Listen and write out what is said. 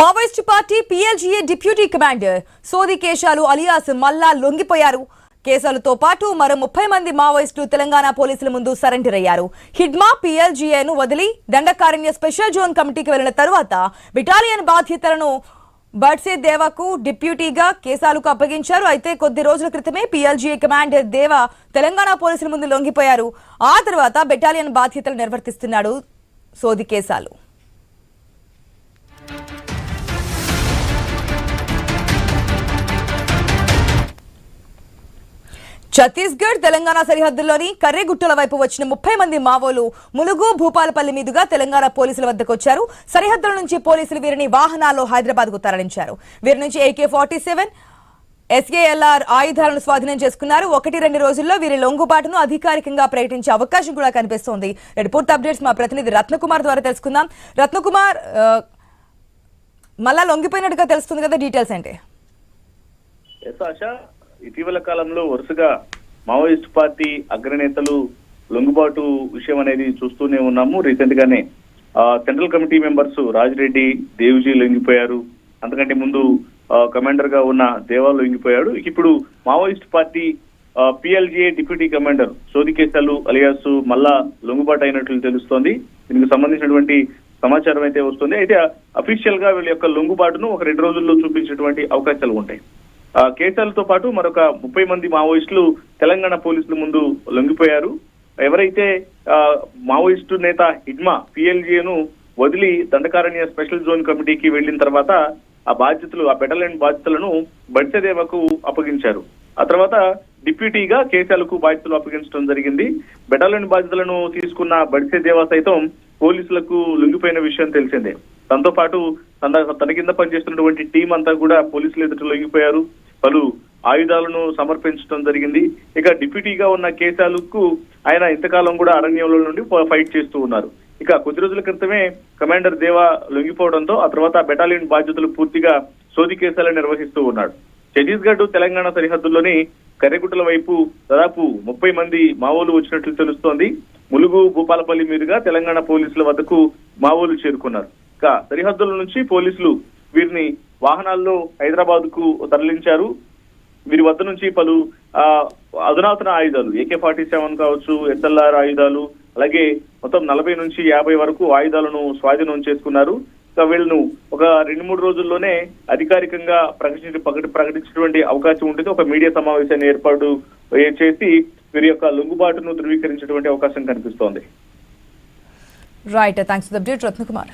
Maoist party PLGA deputy commander Sodi Keshalu alias మల్లా లొంగిపోయారు. కేసులతో పాటు మరో 30 మంది మావోయిస్టులు తెలంగాణ పోలీసుల ముందు సరెండర్ అయ్యారు. హిడ్మా పీఎల్జీఏను వదిలి దండకారణ్య స్పెషల్ జోన్ కమిటీకి వెళ్లిన తరువాత బెటాలియన్ బాధ్యతలను బడ్సే దేవాకు డిప్యూటీగా కేసాలకు అప్పగించారు. అయితే కొద్ది రోజుల క్రితమే పీఎల్జీఏ కమాండర్ దేవా తెలంగాణ పోలీసుల ముందు లొంగిపోయారు. ఆ తర్వాత బెటాలియన్ బాధ్యతలు నిర్వర్తిస్తున్నాడు సోది కేశాలు. ఛత్తీస్గఢ్ తెలంగాణ సరిహద్దుల్లోని కర్రెగుట్టల వైపు వచ్చిన 30 మంది మావోలు ములుగు భూపాలపల్లి మీదుగా తెలంగాణ పోలీసుల వద్దకు వచ్చారు. సరిహద్దుల నుంచి పోలీసులు వీరిని వాహనాల్లో హైదరాబాద్ కు తరలించారు. వీరి నుంచి AK-47 SALR ఆయుధాలను స్వాధీనం చేసుకున్నారు. 1-2 రోజుల్లో వీరి లొంగుబాటును అధికారికంగా ప్రకటించే అవకాశం కూడా కనిపిస్తోంది. పూర్తి అప్డేట్స్ మా ప్రతినిధి రత్నకుమార్ ద్వారా తెలుసుకుందాం. రత్నకుమార్, మళ్ళా లొంగిపోయినట్టుగా తెలుస్తుంది కదా, డీటెయిల్స్ ఏంటి? ఇటీవల కాలంలో వరుసగా మావోయిస్ట్ పార్టీ అగ్రనేతలు లొంగుబాటు విషయం అనేది చూస్తూనే ఉన్నాము. రీసెంట్ గానే central committee members Rajireddy, Devji లొంగిపోయారు. అంతకంటే ముందు కమాండర్ గా ఉన్న దేవా లొంగిపోయాడు. ఇప్పుడు Maoist party PLGA deputy commander Sodi Keshalu alias మళ్ళా లొంగుబాటు అయినట్లు తెలుస్తోంది. దీనికి సంబంధించినటువంటి సమాచారం అయితే వస్తుంది. అయితే అఫీషియల్ గా వీళ్ళ యొక్క లొంగుబాటును ఒక 2 రోజుల్లో చూపించేటువంటి అవకాశాలు ఉంటాయి. కేసులతో పాటు మరొక 30 మంది మావోయిస్టులు తెలంగాణ పోలీసుల ముందు లొంగిపోయారు. ఎవరైతే మావోయిస్టు నేత హిడ్మా పీఎల్జీను వదిలి దండకారణ్య స్పెషల్ జోన్ కమిటీకి వెళ్లిన తర్వాత ఆ బెటాలియన్ బాధ్యతలను బడ్సేదేవకు అప్పగించారు. ఆ తర్వాత డిప్యూటీగా కేశాలకు బాధ్యతలు అప్పగించడం జరిగింది. బెటాలియన్ బాధ్యతలను తీసుకున్న బడ్సేదేవ సైతం పోలీసులకు లొంగిపోయిన విషయం తెలిసిందే. దాంతో పాటు తన కింద పనిచేస్తున్నటువంటి టీం అంతా కూడా పోలీసులు ఎదుట లొంగిపోయారు. పలు ఆయుధాలను సమర్పించడం జరిగింది. ఇక డిప్యూటీగా ఉన్న కేశాలకు ఆయన ఇంతకాలం కూడా అరణ్యంలో నుండి ఫైట్ చేస్తూ ఉన్నారు. ఇక కొద్ది రోజుల క్రితమే కమాండర్ దేవా లొంగిపోవడంతో ఆ తర్వాత బెటాలియన్ బాధ్యతలు పూర్తిగా సోది కేశాలు నిర్వహిస్తూ ఉన్నాడు. ఛత్తీస్గఢ్ తెలంగాణ సరిహద్దుల్లోని కర్రెగుట్టల వైపు దాదాపు 30 మంది మావోలు వచ్చినట్లు తెలుస్తోంది. ములుగు భూపాలపల్లి మీదుగా తెలంగాణ పోలీసుల వద్దకు మావోలు చేరుకున్నారు. ఇక సరిహద్దుల నుంచి పోలీసులు వీరిని వాహనాల్లో హైదరాబాద్ కు తరలించారు. వీరి వద్ద నుంచి పలు అధునాతన ఆయుధాలు AK-47 కావచ్చు, SLR ఆయుధాలు, అలాగే మొత్తం 40 నుంచి 50 వరకు ఆయుధాలను స్వాధీనం చేసుకున్నారు. ఇక వీళ్ళను ఒక 2-3 రోజుల్లోనే అధికారికంగా ప్రకటించినటువంటి అవకాశం ఉంటుంది. ఒక మీడియా సమావేశాన్ని ఏర్పాటు చేసి వీరి యొక్క లొంగుబాటును ధృవీకరించేటువంటి అవకాశం కనిపిస్తోంది. Right, thanks for the update Ratnakumar.